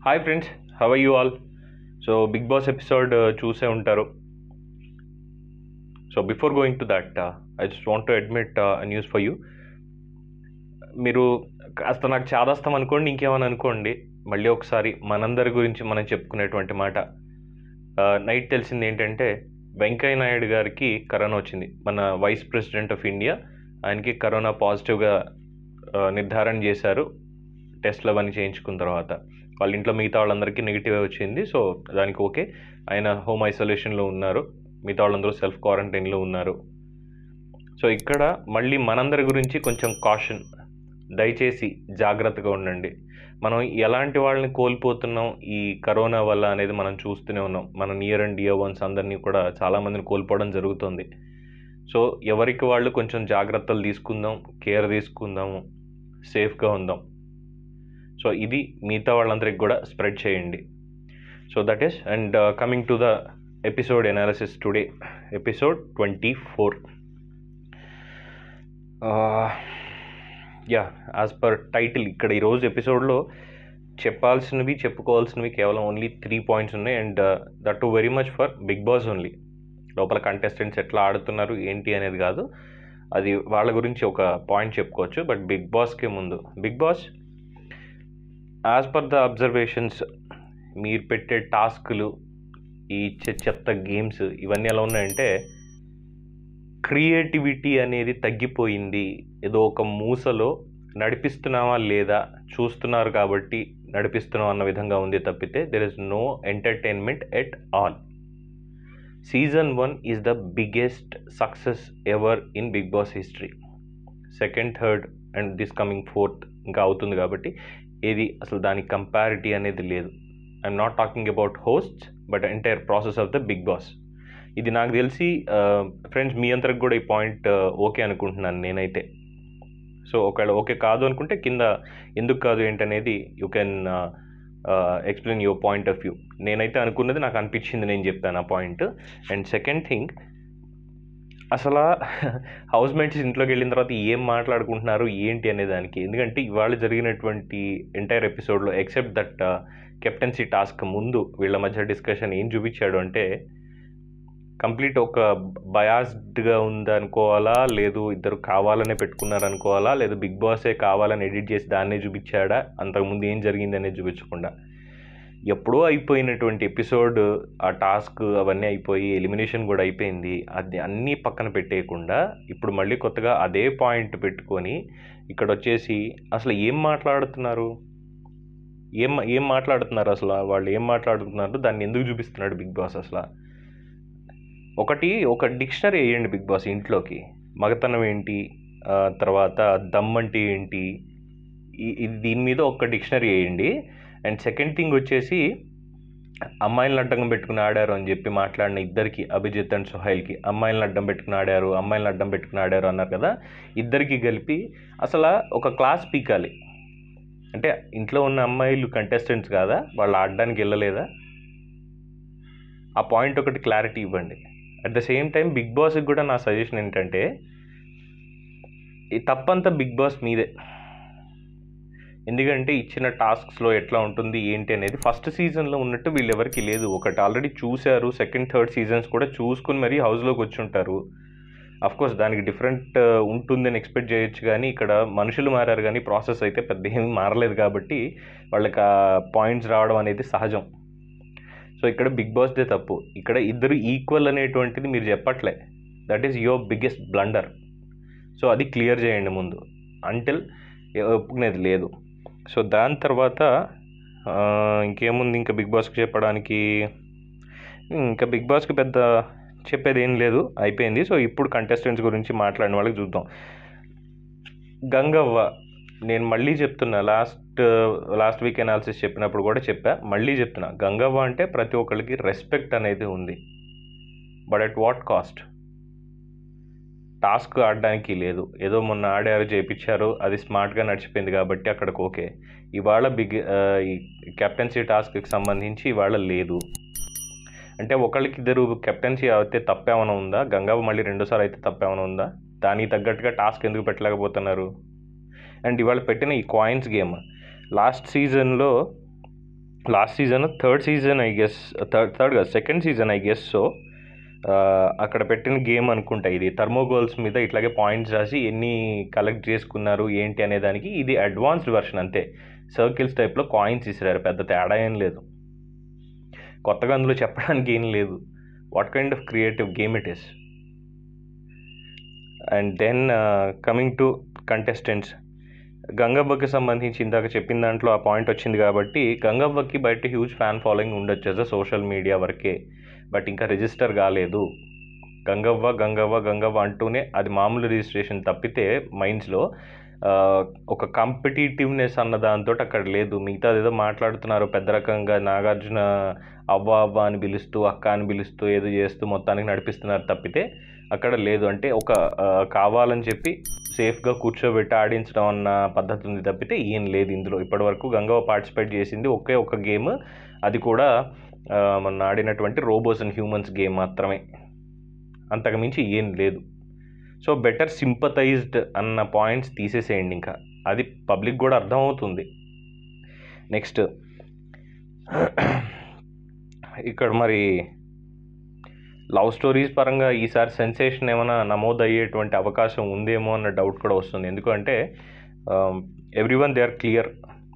Hi friends, how are you all? So Bigg Boss episode చూసే ఉంటారు. So before going to that, I just want to admit news for you. మీరు కాస్త నాకు చాదాస్తాం అనుకోండి, ఇంకేమని అనుకోండి, మళ్ళీ ఒకసారి మనందరి గురించి మనం చెప్పుకునేటువంటి మాట. నైట్ తెలిసింది ఏంటంటే వెంకయ్య నాయుడు గారికి కరోనా వచ్చింది. మన వైస్ ప్రెసిడెంట్ ఆఫ్ ఇండియా, ఆయనకి కరోనా పాజిటివ్గా నిర్ధారణ చేశారు. టెస్ట్లు అవన్నీ చేయించుకున్న తర్వాత వాళ్ళ ఇంట్లో మిగతా వాళ్ళందరికీ నెగిటివ్ వచ్చింది. సో దానికి ఓకే, ఆయన హోమ్ ఐసోలేషన్లో ఉన్నారు, మిగతా వాళ్ళందరూ సెల్ఫ్ క్వారంటైన్లో ఉన్నారు. సో ఇక్కడ మళ్ళీ మనందరి గురించి కొంచెం కాషన్, దయచేసి జాగ్రత్తగా ఉండండి. మనం ఎలాంటి వాళ్ళని కోల్పోతున్నాం ఈ కరోనా వల్ల అనేది మనం చూస్తూనే ఉన్నాం. మన నియర్ అండ్ డియర్ వన్స్ అందరినీ కూడా చాలామందిని కోల్పోవడం జరుగుతుంది. సో ఎవరికి వాళ్ళు కొంచెం జాగ్రత్తలు తీసుకుందాం, కేర్ తీసుకుందాము, సేఫ్గా ఉందాం. సో ఇది మిగతా వాళ్ళందరికి కూడా స్ప్రెడ్ చేయండి. So that is, and coming to the episode analysis today, episode 24. As per title, ఇక్కడ ఈరోజు ఎపిసోడ్లో చెప్పాల్సినవి చెప్పుకోవాల్సినవి కేవలం ఓన్లీ 3 పాయింట్స్ ఉన్నాయి. And that too very much for Bigg Boss only. లోపల కంటెస్టెంట్స్ ఎట్లా ఆడుతున్నారు ఏంటి అనేది కాదు, అది వాళ్ళ గురించి ఒక పాయింట్ చెప్పుకోవచ్చు. బట్ బిగ్ బాస్కి ముందు, Bigg Boss as per the observations, మీరు పెట్టే టాస్కులు, ఈ చెత్త గేమ్స్ ఇవన్నీ ఎలా ఉన్నాయంటే, క్రియేటివిటీ అనేది తగ్గిపోయింది. ఏదో ఒక మూసలో నడిపిస్తున్నావా లేదా, చూస్తున్నారు కాబట్టి నడిపిస్తున్నాం అన్న విధంగా ఉంది తప్పితే there is no entertainment at all. Season 1 is the biggest success ever in Bigg Boss history. Second, third and this coming fourth ఇంకా అవుతుంది కాబట్టి ఏది అసలు దానికి కంపారిటీ అనేది లేదు. I'm not talking about hosts but entire process of the Bigg Boss. ఇది నాకు తెలిసి ఫ్రెండ్స్ మీ అందరికి కూడా ఈ పాయింట్ ఓకే అనుకుంటున్నాను నేనైతే. సో ఒకవేళ ఓకే కాదు అనుకుంటే కింద ఎందుకు కాదు ఏంటనేది you can explain your point of view. నేనైతే అనుకున్నది, నాకు అనిపించింది, నేను చెప్పాను ఆ పాయింట్. అండ్ సెకండ్ థింగ్, అసలు హౌస్ మేట్స్ ఇంట్లోకి వెళ్ళిన తర్వాత ఏం మాట్లాడుకుంటున్నారు ఏంటి అనే దానికి. ఎందుకంటే ఇవాళ జరిగినటువంటి ఎంటైర్ ఎపిసోడ్లో ఎక్సెప్ట్ దట్ కెప్టెన్సీ టాస్క్ ముందు వీళ్ళ మధ్య డిస్కషన్ ఏం చూపించాడు అంటే, కంప్లీట్ ఒక బయాస్డ్గా ఉందనుకోవాలా, లేదు ఇద్దరు కావాలనే పెట్టుకున్నారు అనుకోవాలా, లేదు బిగ్ బాసే కావాలని ఎడిట్ చేసి దాన్నే చూపించాడా, అంతకుముందు ఏం జరిగింది అనేది చూపించకుండా. ఎప్పుడో అయిపోయినటువంటి ఎపిసోడ్, ఆ టాస్క్ అవన్నీ అయిపోయి ఎలిమినేషన్ కూడా అయిపోయింది, అది అన్నీ పక్కన పెట్టేయకుండా ఇప్పుడు మళ్ళీ కొత్తగా అదే పాయింట్ పెట్టుకొని ఇక్కడ వచ్చేసి అసలు ఏం మాట్లాడుతున్నారు, ఏం మాట్లాడుతున్నారు, అసలు వాళ్ళు ఏం మాట్లాడుతున్నారు, దాన్ని ఎందుకు చూపిస్తున్నాడు బిగ్ బాస్? అసలు ఒక డిక్షనరీ వేయండి బిగ్ బాస్ ఇంట్లోకి. మగతనం ఏంటి, తర్వాత దమ్ అంటే ఏంటి, దీని మీద ఒక డిక్షనరీ వేయండి. అండ్ సెకండ్ థింగ్ వచ్చేసి, అమ్మాయిలను అడ్డం పెట్టుకుని ఆడారు అని చెప్పి మాట్లాడిన ఇద్దరికి, అభిజిత్ అండ్ సుహైల్కి, అమ్మాయిలను అడ్డం పెట్టుకుని ఆడారు అన్నారు కదా, ఇద్దరికి కలిపి అసలు ఒక క్లాస్ పీకాలి. అంటే ఇంట్లో ఉన్న అమ్మాయిలు కంటెస్టెంట్స్ కాదా, వాళ్ళు ఆడడానికి వెళ్ళలేదా? ఆ పాయింట్ ఒకటి క్లారిటీ ఇవ్వండి. At the same time Bigg బాస్కి కూడా నా సజెషన్ ఏంటంటే, ఈ తప్పంతా బిగ్ బాస్ మీదే. ఎందుకంటే ఇచ్చిన టాస్క్స్లో ఎట్లా ఉంటుంది ఏంటి అనేది ఫస్ట్ సీజన్లో ఉన్నట్టు వీళ్ళెవరికి లేదు. ఒకటి ఆల్రెడీ చూశారు, సెకండ్ థర్డ్ సీజన్స్ కూడా చూసుకుని మరీ హౌస్లోకి వచ్చి ఉంటారు. అఫ్కోర్స్ దానికి డిఫరెంట్ ఉంటుందని ఎక్స్పెక్ట్ చేయొచ్చు, కానీ ఇక్కడ మనుషులు మారారు కానీ ప్రాసెస్ అయితే పెద్ద ఏమి మారలేదు కాబట్టి వాళ్ళకి ఆ పాయింట్స్ రావడం అనేది సహజం. సో ఇక్కడ బిగ్ బాస్దే తప్పు. ఇక్కడ ఇద్దరు ఈక్వల్ అనేటువంటిది మీరు చెప్పట్లే. That is your biggest blunder. So అది క్లియర్ చేయండి ముందు, అంటిల్ ఒప్పుకునేది లేదు. సో దాని తర్వాత ఇంకేముంది ఇంకా బిగ్ బాస్కి చెప్పడానికి? ఇంకా బిగ్ బాస్కి పెద్ద చెప్పేది ఏం లేదు, అయిపోయింది. సో ఇప్పుడు కంటెస్టెంట్స్ గురించి మాట్లాడిన వాళ్ళకి చూద్దాం. గంగవ్వ, నేను మళ్ళీ చెప్తున్నా, లాస్ట్ వీక్ అనాలిసిస్ చెప్పినప్పుడు కూడా మళ్ళీ చెప్తున్నా, గంగవ్వ అంటే ప్రతి ఒక్కరికి రెస్పెక్ట్ అనేది ఉంది. But at what cost? Task ఆడడానికి లేదు. ఏదో మొన్న ఆడారు, చేయించారు, అది స్మార్ట్గా నడిచిపోయింది కాబట్టి అక్కడికి ఓకే. ఇవాళ ఈ కెప్టెన్సీ టాస్క్కి సంబంధించి ఇవాళ లేదు. అంటే ఒకళ్ళకి ఇద్దరు కెప్టెన్సీ అయితే తప్పేమైనా ఉందా? గంగవ్వ మళ్ళీ 2సార్లు అయితే తప్పేమైనా ఉందా? దానికి తగ్గట్టుగా టాస్క్ ఎందుకు పెట్టలేకపోతున్నారు? అండ్ ఇవాళ పెట్టిన ఈ కాయిన్స్ గేమ్, లాస్ట్ సీజన్లో last season third season I guess, second season I guess. So అక్కడ పెట్టిన గేమ్ అనుకుంటా ఇది. థర్మోగోల్స్ మీద ఇట్లాగే పాయింట్స్ రాసి ఎన్ని కలెక్ట్ చేసుకున్నారు ఏంటి అనే దానికి ఇది అడ్వాన్స్డ్ వెర్షన్ అంతే. సర్కిల్స్ టైప్లో కాయిన్స్ ఇసిరారు, పెద్ద తేడా ఏం లేదు, కొత్తగా అందులో చెప్పడానికి ఏం లేదు. What kind of creative game it is. And then coming to contestants, గంగవ్వకి సంబంధించి ఇందాక చెప్పిన దాంట్లో ఆ పాయింట్ వచ్చింది కాబట్టి గంగవ్వకి బయట హ్యూజ్ ఫ్యాన్ ఫాలోయింగ్ ఉండొచ్చు యాజ్ అ సోషల్ మీడియా వరకే, బట్ ఇంకా రిజిస్టర్ కాలేదు. గంగవ్వ గంగవ్వ గంగవ్వ అంటూనే అది మామూలు రిజిస్ట్రేషన్ తప్పితే మైండ్స్లో ఒక కాంపిటేటివ్నెస్ అన్న దాంతో అక్కడ లేదు. మిగతా ఏదో మాట్లాడుతున్నారు పెద్ద రకంగా, నాగార్జున అవ్వ అవ్వ అని పిలుస్తూ అక్క అని పిలుస్తూ ఏదో చేస్తూ మొత్తానికి నడిపిస్తున్నారు తప్పితే అక్కడ లేదు. అంటే ఒక కావాలని చెప్పి సేఫ్గా కూర్చోబెట్టి ఆడించడం అన్న పద్ధతి ఉంది తప్పితే ఏం లేదు ఇందులో. ఇప్పటివరకు గంగవ్వ పార్టిసిపేట్ చేసింది ఒకే ఒక గేమ్, అది కూడా మొన్న ఆడినటువంటి రోబోస్ అండ్ హ్యూమన్స్ గేమ్ మాత్రమే, అంతకుమించి ఏం లేదు. సో బెటర్ సింపథైజ్డ్ అన్న పాయింట్స్ తీసేసేయండి, ఇంకా అది పబ్లిక్ కూడా అర్థమవుతుంది. నెక్స్ట్ ఇక్కడ మరి లవ్ స్టోరీస్ పరంగా ఈసారి సెన్సేషన్ ఏమైనా నమోదయ్యేటువంటి అవకాశం ఉందేమో అన్న డౌట్ కూడా వస్తుంది. ఎందుకంటే ఎవ్రీవన్ దే ఆర్ క్లియర్,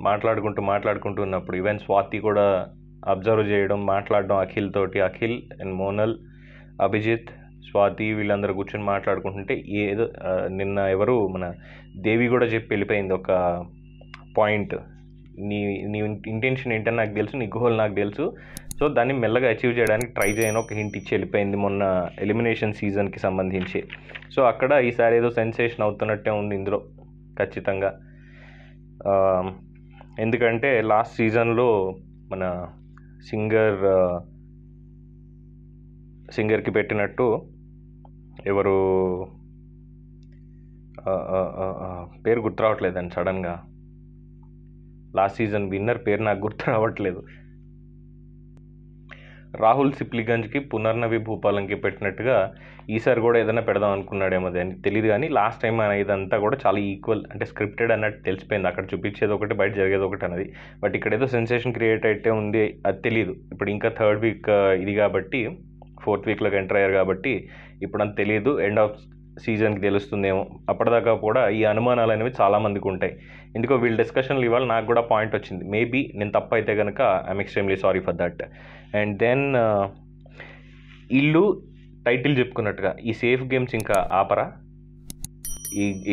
మాట్లాడుకుంటూ ఉన్నప్పుడు ఈవెన్ స్వాతి కూడా అబ్జర్వ్ చేయడం, మాట్లాడడం అఖిల్ తోటి, అఖిల్ అండ్ మోనల్, అభిజిత్, స్వాతి వీళ్ళందరూ కూర్చొని మాట్లాడుకుంటుంటే ఏదో నిన్న ఎవరు మన దేవి కూడా చెప్పి వెళ్ళిపోయింది ఒక పాయింట్, నీ ఇంటెన్షన్ ఏంటని నాకు తెలుసు, నీ గోల్ నాకు తెలుసు, సో దాన్ని మెల్లగా అచీవ్ చేయడానికి ట్రై చేయను ఒక హింట్ ఇచ్చి వెళ్ళిపోయింది మొన్న ఎలిమినేషన్ సీజన్కి సంబంధించి. సో అక్కడ ఈసారి ఏదో సెన్సేషన్ అవుతున్నట్టే ఉంది ఇందులో ఖచ్చితంగా. ఎందుకంటే లాస్ట్ సీజన్లో మన సింగర్కి పెట్టినట్టు ఎవరు పేరు గుర్తు రావట్లేదండి సడన్గా, లాస్ట్ సీజన్ విన్నర్ పేరు నాకు గుర్తు రావట్లేదు, రాహుల్ సిప్లిగంజ్కి పునర్నవి భూపాలంకి పెట్టినట్టుగా ఈసారి కూడా ఏదైనా పెడదాం అనుకున్నాడేమో అని తెలియదు. కానీ లాస్ట్ టైం ఇదంతా కూడా చాలా ఈక్వల్, అంటే స్క్రిప్టెడ్ అన్నట్టు తెలిసిపోయింది, అక్కడ చూపించేది ఒకటి బయట జరిగేది ఒకటి అన్నది. బట్ ఇక్కడ ఏదో సెన్సేషన్ క్రియేట్ అయితే ఉంది, అది తెలియదు. ఇప్పుడు ఇంకా థర్డ్ వీక్ ఇది కాబట్టి, ఫోర్త్ వీక్లోకి ఎంటర్ అయ్యారు కాబట్టి ఇప్పుడు అంత తెలియదు, ఎండ్ ఆఫ్ సీజన్కి తెలుస్తుందేమో. అప్పటిదాకా కూడా ఈ అనుమానాలు అనేవి చాలామందికి ఉంటాయి. ఎందుకో వీళ్ళ డిస్కషన్లు ఇవాళ నాకు కూడా పాయింట్ వచ్చింది, మేబీ నేను తప్పు అయితే కనుక I'm extremely sorry for that. And then వీళ్ళు టైటిల్ చెప్పుకున్నట్టుగా ఈ సేఫ్ గేమ్స్ ఇంకా ఆపరా,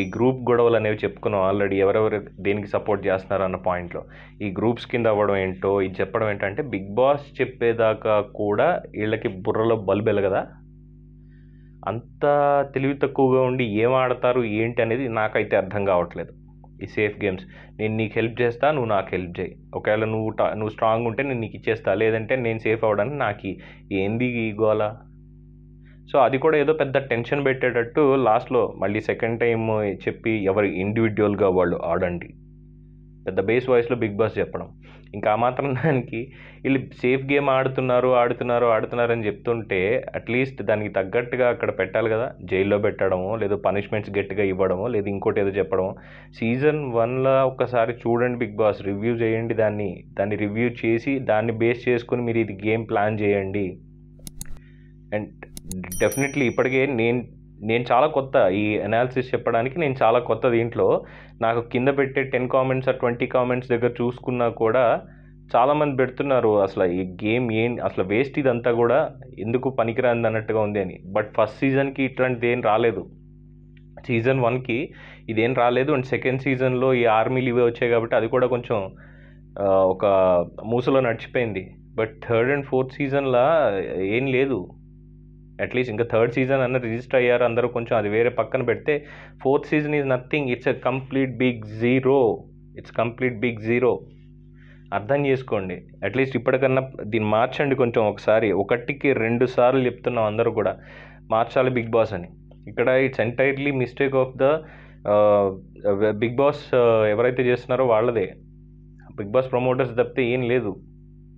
ఈ గ్రూప్ గొడవలు అనేవి చెప్పుకున్నాం ఆల్రెడీ, ఎవరెవరు దేనికి సపోర్ట్ చేస్తున్నారు అన్న పాయింట్లో. ఈ గ్రూప్స్ కింద అవ్వడం ఏంటో, ఇది చెప్పడం ఏంటంటే బిగ్ బాస్ చెప్పేదాకా కూడా వీళ్ళకి బుర్రలో బల్బు వెలగదా, అంత తెలివి తక్కువగా ఉండి ఏం ఆడతారు ఏంటి అనేది నాకైతే అర్థం కావట్లేదు. ఈ సేఫ్ గేమ్స్, నేను నీకు హెల్ప్ చేస్తా, నువ్వు నాకు హెల్ప్ చేయి, ఒకవేళ నువ్వు స్ట్రాంగ్ ఉంటే నేను నీకు ఇచ్చేస్తా, లేదంటే నేను సేఫ్ అవ్వడానికి నాకు ఏంది ఈ గోల. సో అది కూడా ఏదో పెద్ద టెన్షన్ పెట్టేటట్టు లాస్ట్లో మళ్ళీ సెకండ్ టైం చెప్పి ఎవరు ఇండివిజువల్గా వాళ్ళు ఆడండి, పెద్ద బేస్ వాయిస్లో బిగ్ బాస్ చెప్పడం. ఇంకా ఆ మాత్రం దానికి వీళ్ళు సేఫ్ గేమ్ ఆడుతున్నారు అని చెప్తుంటే అట్లీస్ట్ దానికి తగ్గట్టుగా అక్కడ పెట్టాలి కదా, జైల్లో పెట్టడమో లేదు పనిష్మెంట్స్ గట్టిగా ఇవ్వడమో లేదు ఇంకోటి ఏదో చెప్పడమో. సీజన్ 1లో ఒక్కసారి చూడండి బిగ్ బాస్, రివ్యూ చేయండి, దాన్ని రివ్యూ చేసి దాన్ని బేస్ చేసుకుని మీరు ఇది గేమ్ ప్లాన్ చేయండి. అండ్ డెఫినెట్లీ ఇప్పటికే నేను చాలా కొత్త ఈ అనాలిసిస్ చెప్పడానికి, నేను చాలా కొత్త దీంట్లో. నాకు కింద పెట్టే 10 కామెంట్స్ 20 కామెంట్స్ దగ్గర చూసుకున్నా కూడా చాలామంది పెడుతున్నారు అసలు ఈ గేమ్ అసలు వేస్ట్, ఇదంతా కూడా ఎందుకు పనికిరాంది అన్నట్టుగా ఉంది అని. బట్ ఫస్ట్ సీజన్కి ఇట్లాంటిది ఏం రాలేదు, సీజన్ 1కి ఇదేం రాలేదు. అండ్ సెకండ్ సీజన్లో ఈ ఆర్మీలు ఇవే వచ్చాయి కాబట్టి అది కూడా కొంచెం ఒక మూసలో నడిచిపోయింది. బట్ థర్డ్ అండ్ ఫోర్త్ సీజన్లో ఏం లేదు. అట్లీస్ట్ ఇంకా థర్డ్ సీజన్ అన్న రిజిస్టర్ అయ్యారు అందరూ కొంచెం, అది వేరే పక్కన పెడితే fourth season is nothing, it's a complete big zero. అర్థం చేసుకోండి, అట్లీస్ట్ ఇప్పటికన్నా దీన్ని మార్చండి కొంచెం. ఒకసారి 1కి 2 సార్లు చెప్తున్నాం అందరూ కూడా మార్చాలి బిగ్ బాస్ అని. ఇక్కడ it's entirely mistake of the Bigg Boss ఎవరైతే చేస్తున్నారో వాళ్ళదే, బిగ్ బాస్ ప్రమోటర్స్ తప్పితే ఏం లేదు.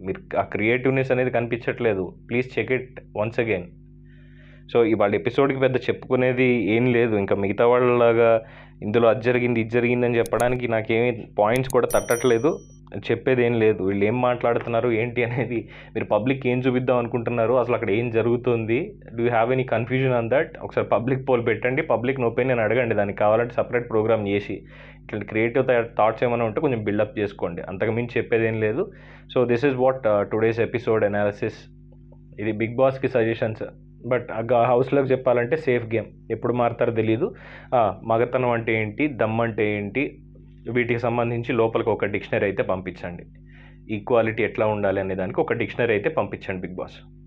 మీరు ఆ క్రియేటివ్నెస్ అనేది కనిపించట్లేదు. Please check it once again. So ఇవాళ ఎపిసోడ్కి పెద్ద చెప్పుకునేది ఏం లేదు, ఇంకా మిగతా వాళ్ళలాగా ఇందులో అది జరిగింది ఇది జరిగిందని చెప్పడానికి నాకేమీ పాయింట్స్ కూడా తట్టట్లేదు, చెప్పేది ఏం లేదు. వీళ్ళు ఏం మాట్లాడుతున్నారు ఏంటి అనేది, మీరు పబ్లిక్ ఏం చూపిద్దాం అనుకుంటున్నారు, అసలు అక్కడ ఏం జరుగుతుంది, do you have any confusion on that? ఒకసారి పబ్లిక్ పోల్ పెట్టండి, పబ్లిక్ ఒపీనియన్ అడగండి, దానికి కావాలంటే సపరేట్ ప్రోగ్రామ్ చేసి. ఇట్లాంటి క్రియేటివ్ థాట్స్ ఏమైనా ఉంటే కొంచెం బిల్డప్ చేసుకోండి, అంతకుమించి చెప్పేది ఏం లేదు. So this is what today's episode analysis. ఇది బిగ్ బాస్కి సజెషన్స్. బట్ హౌస్లోకి చెప్పాలంటే సేఫ్ గేమ్, ఎప్పుడు మారుతారో తెలీదు. మగతనం అంటే ఏంటి, దమ్ అంటే ఏంటి, వీటికి సంబంధించి లోపలికి ఒక డిక్షనరీ అయితే పంపించండి. ఈక్వాలిటీ ఎట్లా ఉండాలి అనే దానికి ఒక డిక్షనరీ అయితే పంపించండి బిగ్ బాస్.